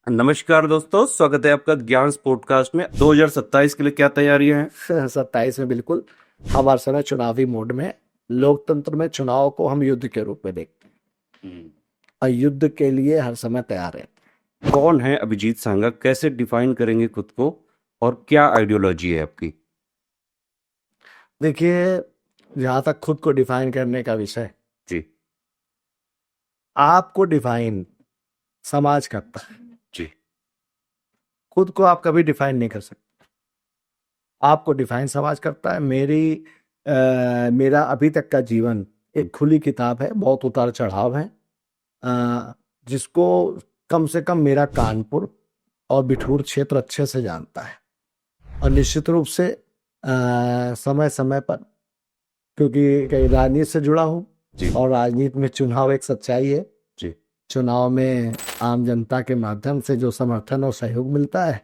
नमस्कार दोस्तों, स्वागत है आपका ज्ञान पॉडकास्ट में। 2027 के लिए क्या तैयारियां हैं? 27 में बिल्कुल हमारे समय चुनावी मोड में। लोकतंत्र में चुनाव को हम युद्ध के रूप में देखते हैं और युद्ध के लिए हर समय तैयार है। कौन है अभिजीत सांगा? कैसे डिफाइन करेंगे खुद को और क्या आइडियोलॉजी है आपकी? देखिए, जहां तक खुद को डिफाइन करने का विषय, जी आपको डिफाइन समाज करता है। जी खुद को आप कभी डिफाइन नहीं कर सकते, आपको डिफाइन समाज करता है। मेरा अभी तक का जीवन एक खुली किताब है, बहुत उतार चढ़ाव है, जिसको कम से कम मेरा कानपुर और बिठूर क्षेत्र अच्छे से जानता है। और निश्चित रूप से समय समय पर, क्योंकि कई राजनीति से जुड़ा हूँ जी और राजनीति में चुनाव एक सच्चाई है। जी चुनाव में आम जनता के माध्यम से जो समर्थन और सहयोग मिलता है,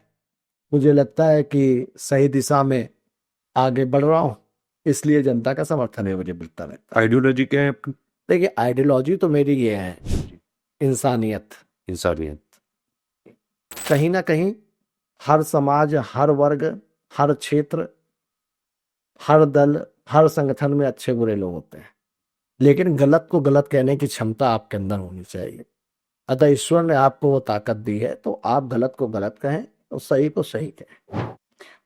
मुझे लगता है कि सही दिशा में आगे बढ़ रहा हूँ, इसलिए जनता का समर्थन है मुझे मिलता रहता है। आइडियोलॉजी क्या है आपकी? देखिए, आइडियोलॉजी तो मेरी ये है, इंसानियत। इंसानियत। कहीं ना कहीं हर समाज, हर वर्ग, हर क्षेत्र, हर दल, हर संगठन में अच्छे बुरे लोग होते हैं, लेकिन गलत को गलत कहने की क्षमता आपके अंदर होनी चाहिए। अतः ईश्वर ने आपको वो ताकत दी है, तो आप गलत को गलत कहें और सही को सही कहें।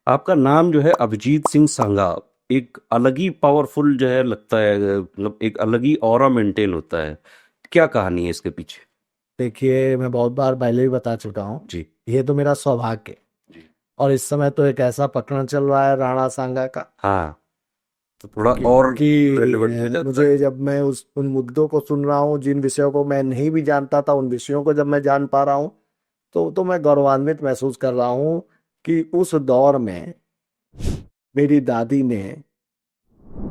आपका नाम जो है अभिजीत सिंह सांगा, एक अलग ही पावरफुल जो है लगता है, मतलब एक अलग ही ऑरा मेंटेन होता है। क्या कहानी है इसके पीछे? देखिए, मैं बहुत बार पहले भी बता चुका हूँ, जी ये तो मेरा सौभाग्य है। जी और इस समय तो एक ऐसा प्रकरण चल रहा है राणा सांगा का, हाँ, तो थोड़ा और कि relevant हो जाता है। मुझे जब मैं उन मुद्दों को सुन रहा हूँ, जिन विषयों को मैं नहीं भी जानता था, उन विषयों को जब मैं जान पा रहा हूँ, तो मैं गौरवान्वित महसूस कर रहा हूँ कि उस दौर में मेरी दादी ने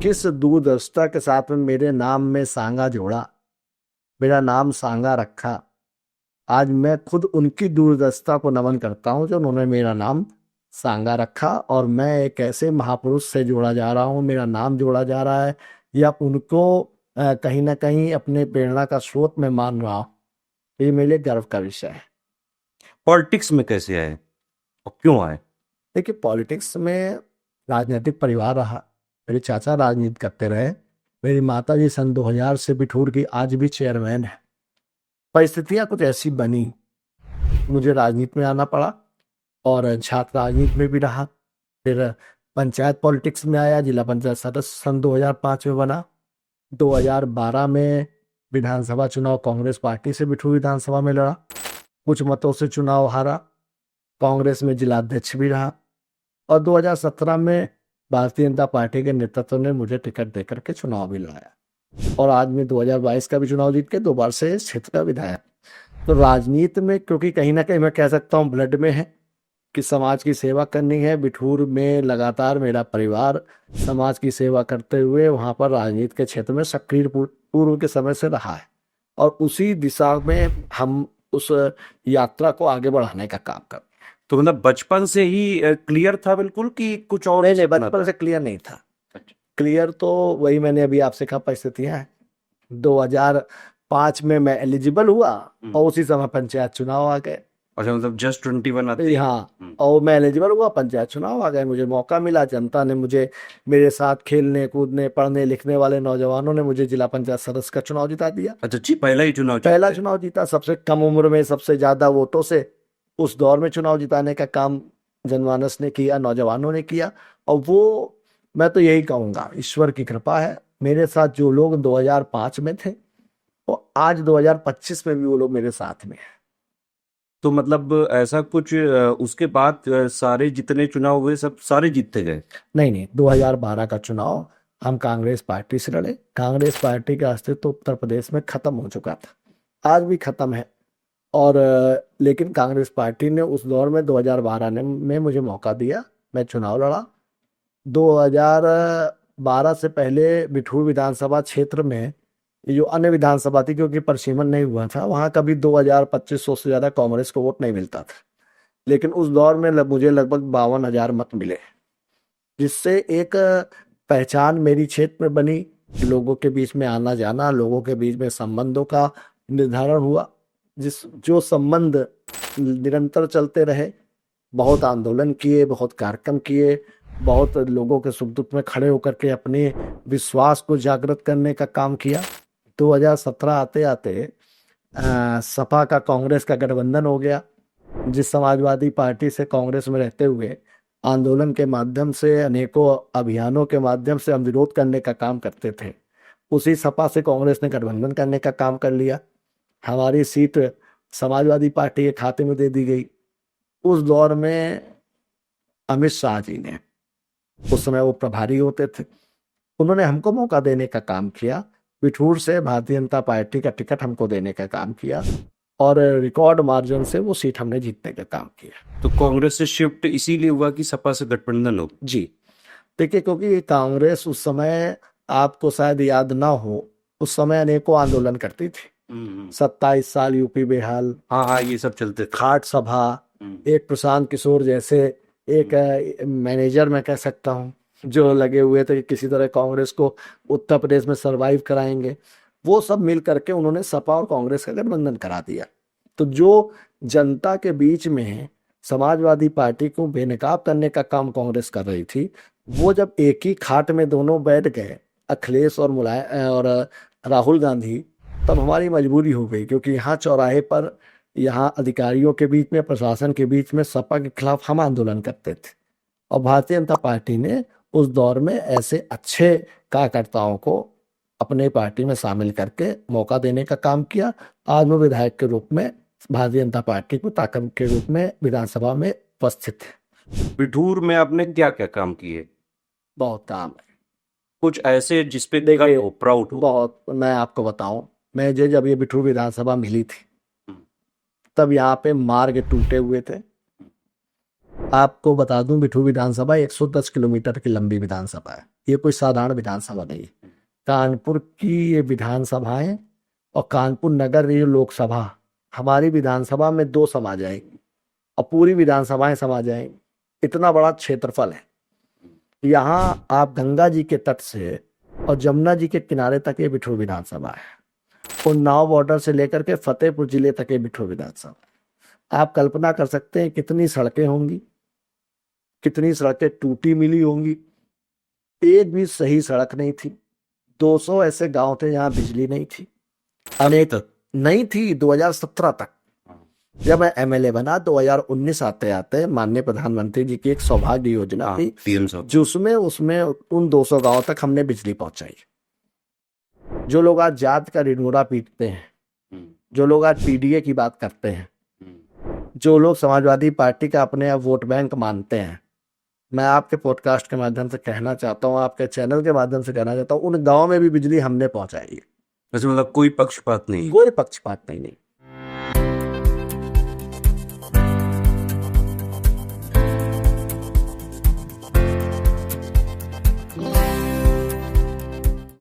किस दूरदर्शिता के साथ में मेरे नाम में सांगा जोड़ा, मेरा नाम सांगा रखा। आज मैं खुद उनकी दूरदर्शिता को नमन करता हूँ जो उन्होंने मेरा नाम सांगा रखा, और मैं एक ऐसे महापुरुष से जोड़ा जा रहा हूँ, मेरा नाम जोड़ा जा रहा है, या उनको कहीं ना कहीं अपने प्रेरणा का स्रोत में मान रहा हूँ। ये मेरे लिए गर्व का विषय है। पॉलिटिक्स में कैसे आए और क्यों आए? देखिए, पॉलिटिक्स में राजनीतिक परिवार रहा, मेरे चाचा राजनीति करते रहे, मेरी माता जी सन 2000 से बिठूर की आज भी चेयरमैन है। परिस्थितियां कुछ ऐसी बनी, मुझे राजनीति में आना पड़ा और छात्र राजनीति में भी रहा। फिर पंचायत पॉलिटिक्स में आया, जिला पंचायत सदस्य सन 2005 में बना। 2012 में विधानसभा चुनाव कांग्रेस पार्टी से बिठूर विधानसभा में लड़ा, कुछ मतों से चुनाव हारा, कांग्रेस में जिला अध्यक्ष भी रहा, और 2017 में भारतीय जनता पार्टी के नेतृत्व ने मुझे टिकट देकर के चुनाव भी लड़ाया, और आज मैं 2022 का भी चुनाव जीत के दोबारा से इस क्षेत्र का विधायक। तो राजनीति में, क्योंकि कहीं ना कहीं मैं कह सकता हूँ ब्लड में है कि समाज की सेवा करनी है। बिठूर में लगातार मेरा परिवार समाज की सेवा करते हुए वहाँ पर राजनीति के क्षेत्र में सक्रिय पूर्व के समय से रहा है, और उसी दिशा में हम उस यात्रा को आगे बढ़ाने का काम कर। तो मतलब बचपन से ही क्लियर था बिल्कुल कि कुछ और? नहीं, बचपन से क्लियर नहीं था। क्लियर तो वही मैंने अभी आपसे कहा, परिस्थितियां हैं। 2005 में मैं एलिजिबल हुआ और उसी समय पंचायत चुनाव आ गए। अच्छा, मतलब जस्ट 21 आते? हाँ, और मैं एलिजिबल हुआ, पंचायत चुनाव आ गए, मुझे मौका मिला। जनता ने मुझे, मेरे साथ खेलने कूदने पढ़ने लिखने वाले नौजवानों ने मुझे जिला पंचायत सदस्य का चुनाव जिता दिया। अच्छा जी, पहला ही चुनाव? पहला चुनाव जीता, सबसे कम उम्र में सबसे ज्यादा वोटों से उस दौर में चुनाव जिताने का काम जनमानस ने किया, नौजवानों ने किया। और वो, मैं तो यही कहूंगा, ईश्वर की कृपा है। मेरे साथ जो लोग 2005 में थे, वो आज 2025 में भी वो लोग मेरे साथ में हैं। तो मतलब ऐसा कुछ उसके बाद सारे जितने चुनाव हुए सब सारे जीतते गए? नहीं, 2012 का चुनाव हम कांग्रेस पार्टी से लड़े। कांग्रेस पार्टी का अस्तित्व उत्तर प्रदेश में खत्म हो चुका था, आज भी खत्म है। और लेकिन कांग्रेस पार्टी ने उस दौर में 2012 में मुझे मौका दिया, मैं चुनाव लड़ा। 2012 से पहले बिठूर विधानसभा क्षेत्र में ये जो अन्य विधानसभा थी, क्योंकि परिसीमन नहीं हुआ था, वहां कभी 2000-2500 से ज्यादा कांग्रेस को वोट नहीं मिलता था। लेकिन उस दौर में मुझे लगभग 52,000 मत मिले, जिससे एक पहचान मेरी क्षेत्र में बनी। लोगों के बीच में आना जाना, लोगों के बीच में संबंधों का निर्धारण हुआ, जो संबंध निरंतर चलते रहे। बहुत आंदोलन किए, बहुत कार्यक्रम किए, बहुत लोगों के सुख दुख में खड़े होकर के अपने विश्वास को जागृत करने का काम किया। 2017 आते आते सपा का कांग्रेस का गठबंधन हो गया। जिस समाजवादी पार्टी से कांग्रेस में रहते हुए आंदोलन के माध्यम से, अनेकों अभियानों के माध्यम से हम विरोध करने का काम करते थे, उसी सपा से कांग्रेस ने गठबंधन करने का काम कर लिया। हमारी सीट समाजवादी पार्टी के खाते में दे दी गई। उस दौर में अमित शाह जी ने, उस समय वो प्रभारी होते थे, उन्होंने हमको मौका देने का काम किया। बिठूर से भारतीय जनता पार्टी का टिकट हमको देने का काम किया और रिकॉर्ड मार्जिन से वो सीट हमने जीतने का काम किया। तो कांग्रेस से शिफ्ट इसीलिए हुआ कि सपा से गठबंधन हो? जी देखिए, क्योंकि कांग्रेस उस समय, आपको शायद याद ना हो, उस समय अनेकों आंदोलन करती थी। 27 साल यूपी बेहाल, हाँ हाँ, ये सब चलते थे। खाट सभा, एक प्रशांत किशोर जैसे एक मैनेजर मैं कह सकता हूँ, जो लगे हुए थे कि किसी तरह कांग्रेस को उत्तर प्रदेश में सरवाइव कराएंगे, वो सब मिल करके उन्होंने सपा और कांग्रेस का गठबंधन करा दिया। तो जो जनता के बीच में समाजवादी पार्टी को बेनकाब करने का काम कांग्रेस कर रही थी, वो जब एक ही खाट में दोनों बैठ गए, अखिलेश और मुलायम और राहुल गांधी, तब हमारी मजबूरी हो गई। क्योंकि यहाँ चौराहे पर, यहाँ अधिकारियों के बीच में, प्रशासन के बीच में सपा के खिलाफ हम आंदोलन करते थे और भारतीय जनता पार्टी ने उस दौर में ऐसे अच्छे कार्यकर्ताओं को अपने पार्टी में शामिल करके मौका देने का काम किया। आज वो विधायक के रूप में भारतीय जनता पार्टी को ताकत के रूप में विधानसभा में उपस्थित है। बिठूर में आपने क्या क्या काम किए? बहुत काम है, कुछ ऐसे जिसपे देखिए, हो, प्राउड हो? बहुत। मैं आपको बताऊं, मैं जब ये बिठूर विधानसभा मिली थी, तब यहाँ पे मार्ग टूटे हुए थे। आपको बता दूं, बिठूर विधानसभा 110 किलोमीटर की लंबी विधानसभा है। ये कोई साधारण विधानसभा नहीं है। कानपुर की ये विधानसभा है और कानपुर नगर ये लोकसभा, हमारी विधानसभा में 2 समा जाएगी और पूरी विधानसभाएं समा जाएंगी। इतना बड़ा क्षेत्रफल है। यहाँ आप गंगा जी के तट से और जमुना जी के किनारे तक ये बिठूर विधानसभा है। उन्नाव बॉर्डर से लेकर के फतेहपुर जिले तक ये बिठूर विधानसभा। आप कल्पना कर सकते हैं कितनी सड़कें होंगी, कितनी सड़कें टूटी मिली होंगी। एक भी सही सड़क नहीं थी। 200 ऐसे गांव थे जहां बिजली नहीं थी, अनेक नहीं थी। 2017 तक जब मैं एमएलए बना, 2019 आते आते माननीय प्रधानमंत्री जी की एक सौभाग्य योजना थी, जिसमें उसमें उन 200 गांव तक हमने बिजली पहुंचाई। जो लोग आज जात का ढिंढोरा पीटते हैं, जो लोग आज पीडीए की बात करते हैं, जो लोग समाजवादी पार्टी का अपने आप वोट बैंक मानते हैं, मैं आपके पॉडकास्ट के माध्यम से कहना चाहता हूँ, आपके चैनल के माध्यम से कहना चाहता हूँ, उन गाँव में भी बिजली हमने पहुंचाई है। मतलब कोई पक्षपात नहीं? कोई पक्षपात नहीं।